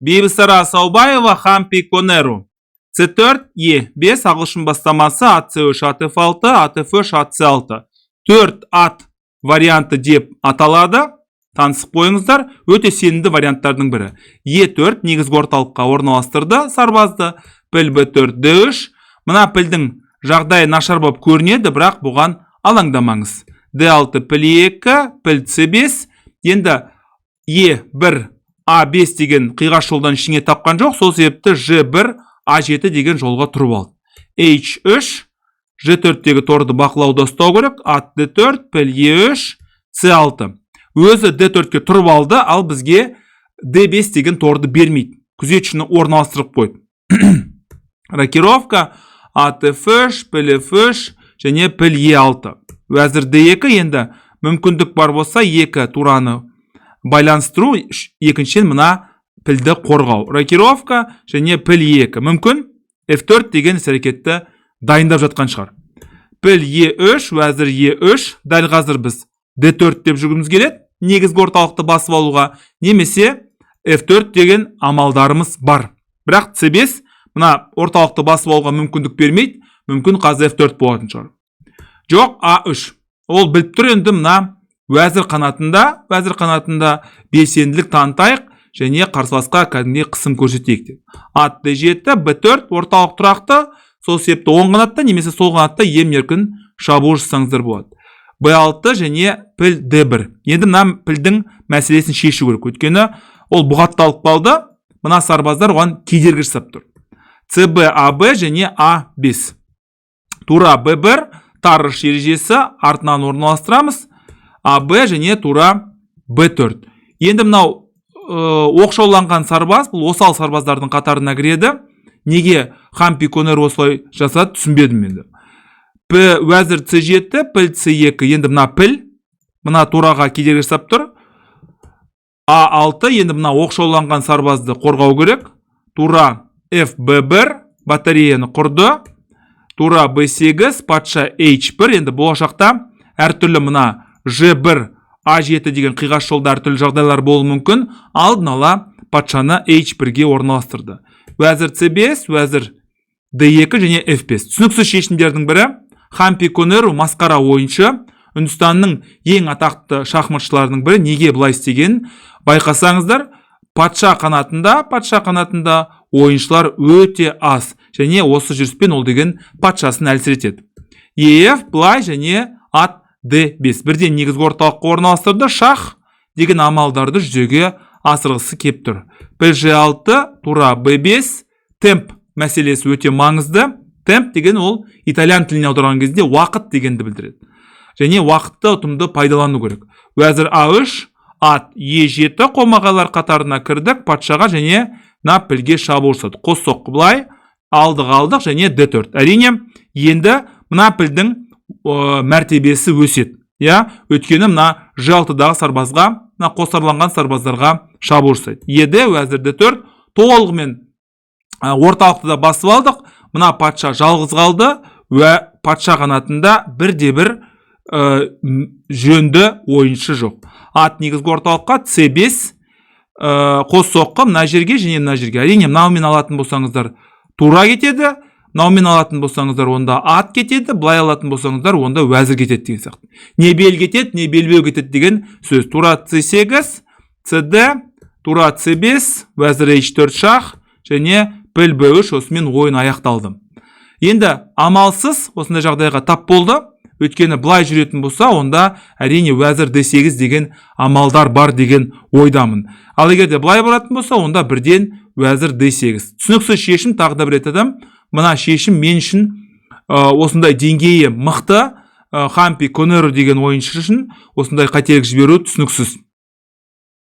Бибісара Саубаева, Хампи Конеру. C4, E5 ағылшын бастамасы AT3, ATF6, ATF3, AC6. 4 ат варианты деп аталады. Танысып қойыңыздар. Өте сенімді варианттардың бірі. E4 негізгі орталыққа орналастырды сарбазды. Піл B4, D3. Мына пілдің жағдайы нашар болып көрінеді, бірақ бұған алаңдамаңыз. D6, піл E2, піл C5. Енді E1, A5 деген қиғаш жолдан ішіңе тапқан жоқ. Сол себепті G1, A7 деген жолға тұрып алды. H3, G4-тегі торды бақылауда ұстау керек. Ат D4, піл E3, C6. Өзі D4-ке тұрып алды, ал бізге D5 деген торды бермейді. Күзетшіні орналастырып қойды. Рокировка ATF3, піл F3 және піл E6. Уәзір D2 енді мүмкіндік бар болса, екі тураны байланыстыру, екіншен мына пілді қорғау. Рокировка және піл E2. Мүмкін F4 деген іс-әрекетті дайындап жатқан шығар. Піл E3, уәзір E3. Дәл қазір біз D4 деп жүргіміз келеді. Негізгі орталықты басып алуға, немесе F4 деген амалдарымыз бар. Бірақ C5 мына орталықты басып алуға мүмкіндік бермейді. Мүмкін қазір F4 болатын шығар. Жоқ, A3. Ол біліп тұр, енді мына уәзір қанатында белсенділік танытайық және қарсыласқа кәдімгідей қысым көрсетейік. Ат D7, B4 орталық тұрақты, сол себепті оң қанатта немесе сол қанатта емін-еркін шабуыл жасаңыздар болады. B6 және піл D1. Енді мына пілдің мәселесін шешу керек. Өйткені ол бұғатталып қалды. Мына сарбаздар оған кедергі жасап тұр. CB, AB және A5. Тура B1 тарыш ережесі артынан орналастырамыз. AB және тура B4. Енді мынау оқшауланған сарбаз, бұл осал сарбаздардың қатарына кіреді. Неге Хампи Конер осылай жасады, түсінбедім енді. Уәзір C7, піл C2. Енді мына піл, мына тураға кедергі жасап тұр. A6, енді мына оқшауланған сарбазды қорғау керек. Тура FB1, батареяны құрды. Тура B8, патша H1. Енді болашақта әртүрлі мына G1, A7 деген қиғаш жолда әртүрлі жағдайлар болуы мүмкін. Алдын ала патшаны H1-ге орналастырды. Уәзір C5, уәзір D2 және F5. Түсініксіз шешімдердің бірі. Хампи Конеру масқара ойыншы. Үндістанның ең атақты шахматшыларының бірі. Неге бұлай істеген? Байқасаңыздар, патша қанатында ойыншылар өте аз. Және осы жүріспен ол деген патшасын әлсіретеді. EF бұлай және ат D5. Бірден негізгі орталыққа орналастырды. Шах деген амалдарды жүзеге асырғысы кеп тұр. Піл G6, тура B5. Темп мәселесі өте маңызды. Темп деген ол итальян тіліне аударған кезде уақыт дегенді білдіреді. Және уақытты ұтымды пайдалану керек. Уәзір A3, ат E7 қомағайлар қатарына кірдік. Патшаға және пілге шабуыл жасады. Қос соққы былай алдық және D4. Әрине, енді мына пілдің мәртебесі өседі. Өйткені мына G6-дағы сарбазға, қосарланған сарбаздарға шабуыл жасайды. Еді уәзір D4 толығымен орталықты да басып алдық. Мына патша жалғыз қалды. Патша қанатында бірде-бір жөнді ойыншы жоқ. Ат негізгі орталыққа C5 қос соққы мына жерге және мына жерге. Әрине, мынаумен алатын болсаңыздар тура кетеді. Мынаумен алатын болсаңыздар онда ат кетеді. Бұлай алатын болсаңыздар онда уәзір кетеді деген сияқты. Не бел кетеді, не белбеу кетеді деген сөз. Тура C8, CD, тура C5, уәзір H4 шах және піл B3 осымен ойын аяқталды. Енді амалсыз осындай жағдайға тап болды. Өйткені бұлай жүретін болса, онда әрине уәзір D8 деген амалдар бар деген ойдамын. Ал егерде бұлай баратын болса, онда бірден уәзір D8. Түсініксіз шешім, тағы да бір айтадым. Мына шешім мен үшін осындай деңгейі мықты Хампи Конеру деген ойыншы үшін осындай қателік жіберу түсініксіз.